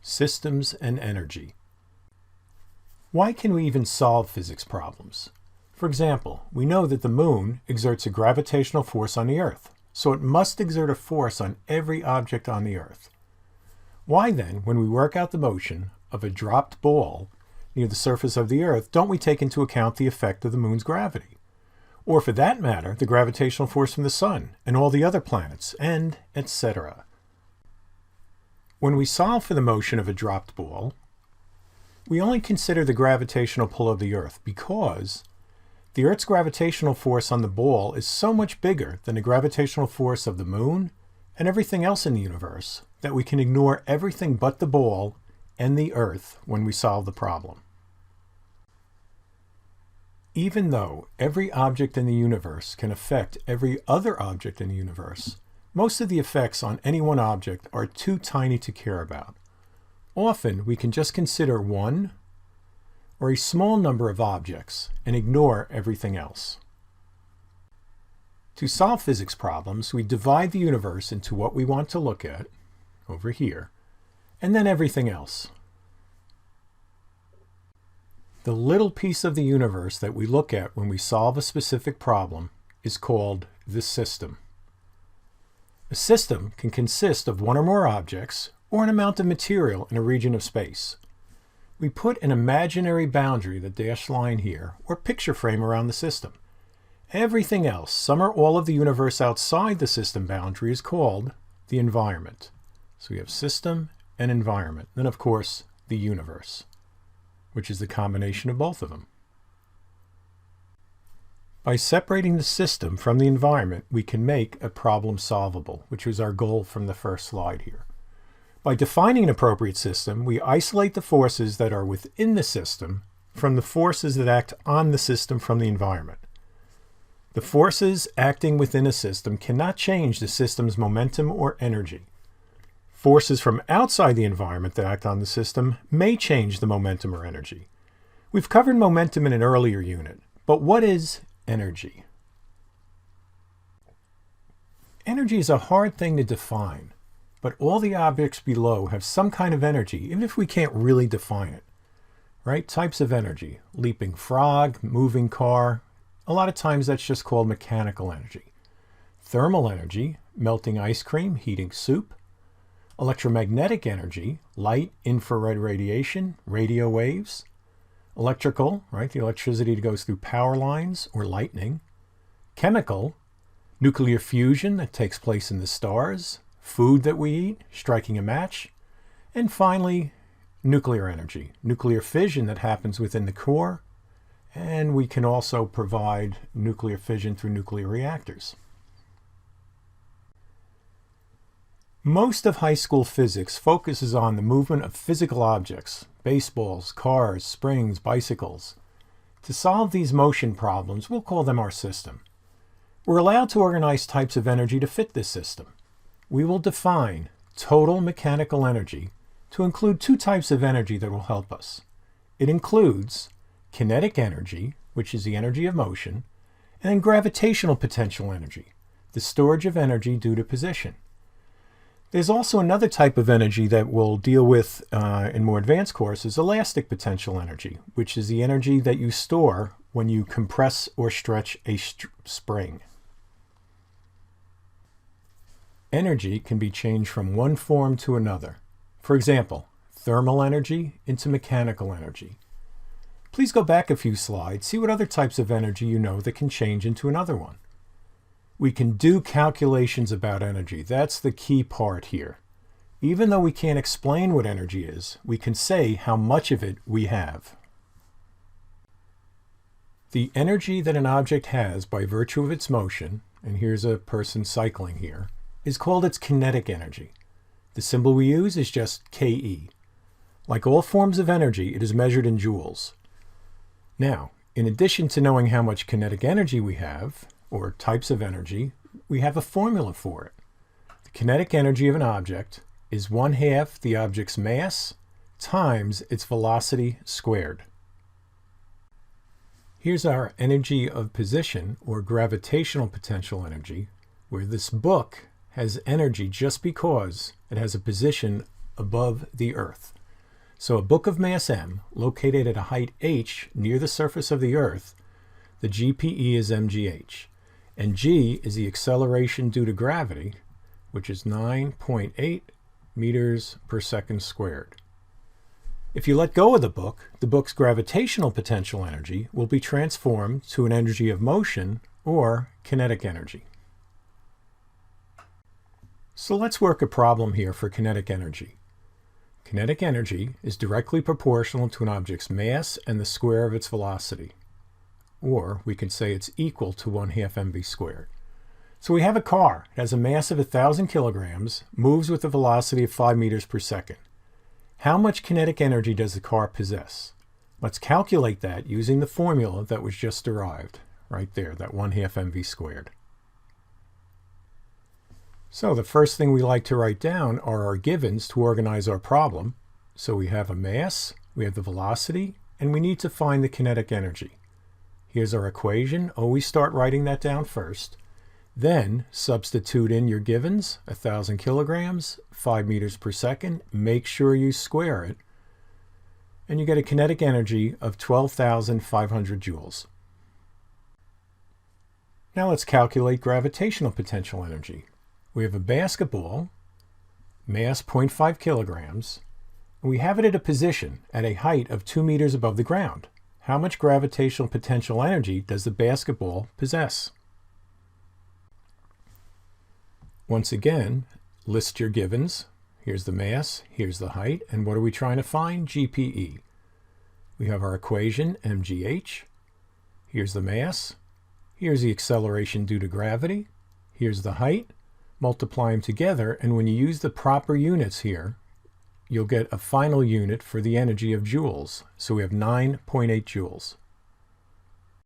Systems and energy. Why can we even solve physics problems? For example, we know that the moon exerts a gravitational force on the Earth, so it must exert a force on every object on the Earth. Why then, when we work out the motion of a dropped ball near the surface of the Earth, don't we take into account the effect of the moon's gravity? Or for that matter, the gravitational force from the sun and all the other planets, and etc. When we solve for the motion of a dropped ball, we only consider the gravitational pull of the Earth because the Earth's gravitational force on the ball is so much bigger than the gravitational force of the moon and everything else in the universe that we can ignore everything but the ball and the Earth when we solve the problem. Even though every object in the universe can affect every other object in the universe, most of the effects on any one object are too tiny to care about. Often we can just consider one or a small number of objects and ignore everything else. To solve physics problems, we divide the universe into what we want to look at, over here, and then everything else. The little piece of the universe that we look at when we solve a specific problem is called the system. A system can consist of one or more objects or an amount of material in a region of space. We put an imaginary boundary, the dashed line here, or picture frame around the system. Everything else, some or all of the universe outside the system boundary, is called the environment. So we have system and environment. Then, of course, the universe, which is the combination of both of them. By separating the system from the environment, we can make a problem solvable, which was our goal from the first slide here. By defining an appropriate system, we isolate the forces that are within the system from the forces that act on the system from the environment. The forces acting within a system cannot change the system's momentum or energy. Forces from outside the environment that act on the system may change the momentum or energy. We've covered momentum in an earlier unit, but what is energy? Energy is a hard thing to define, but all the objects below have some kind of energy, even if we can't really define it. Right? Types of energy: leaping frog, moving car. A lot of times that's just called mechanical energy. Thermal energy: melting ice cream, heating soup. Electromagnetic energy: light, infrared radiation, radio waves. Electrical, right, the electricity that goes through power lines or lightning. Chemical: nuclear fusion that takes place in the stars. Food that we eat, striking a match. And finally, nuclear energy: nuclear fission that happens within the core. And we can also provide nuclear fission through nuclear reactors. Most of high school physics focuses on the movement of physical objects: baseballs, cars, springs, bicycles. To solve these motion problems, we'll call them our system. We're allowed to organize types of energy to fit this system. We will define total mechanical energy to include two types of energy that will help us. It includes kinetic energy, which is the energy of motion, and then gravitational potential energy, the storage of energy due to position. There's also another type of energy that we'll deal with in more advanced courses: elastic potential energy, which is the energy that you store when you compress or stretch a spring. Energy can be changed from one form to another. For example, thermal energy into mechanical energy. Please go back a few slides, see what other types of energy you know that can change into another one. We can do calculations about energy. That's the key part here. Even though we can't explain what energy is, we can say how much of it we have. The energy that an object has by virtue of its motion, and here's a person cycling here, is called its kinetic energy. The symbol we use is just Ke. Like all forms of energy, it is measured in joules. Now, in addition to knowing how much kinetic energy we have, or types of energy, we have a formula for it. The kinetic energy of an object is 1/2 the object's mass times its velocity squared. Here's our energy of position, or gravitational potential energy, where this book has energy just because it has a position above the Earth. So a book of mass m located at a height h near the surface of the Earth, the GPE is mgh, and g is the acceleration due to gravity, which is 9.8 meters per second squared. If you let go of the book's gravitational potential energy will be transformed to an energy of motion, or kinetic energy. So let's work a problem here for kinetic energy. Kinetic energy is directly proportional to an object's mass and the square of its velocity. Or we can say it's equal to 1/2 mv squared. So we have a car. It has a mass of 1,000 kilograms, moves with a velocity of 5 meters per second. How much kinetic energy does the car possess? Let's calculate that using the formula that was just derived, right there, that 1/2 mv squared. So the first thing we like to write down are our givens to organize our problem. So we have a mass, we have the velocity, and we need to find the kinetic energy. Here's our equation. Always start writing that down first. Then substitute in your givens, 1,000 kilograms, 5 meters per second. Make sure you square it. And you get a kinetic energy of 12,500 joules. Now let's calculate gravitational potential energy. We have a basketball, mass 0.5 kilograms, and we have it at a position at a height of 2 meters above the ground. How much gravitational potential energy does the basketball possess? Once again, list your givens. Here's the mass, here's the height, and what are we trying to find? GPE. We have our equation, mgh. Here's the mass. Here's the acceleration due to gravity. Here's the height. Multiply them together, and when you use the proper units here, you'll get a final unit for the energy of joules. So we have 9.8 joules.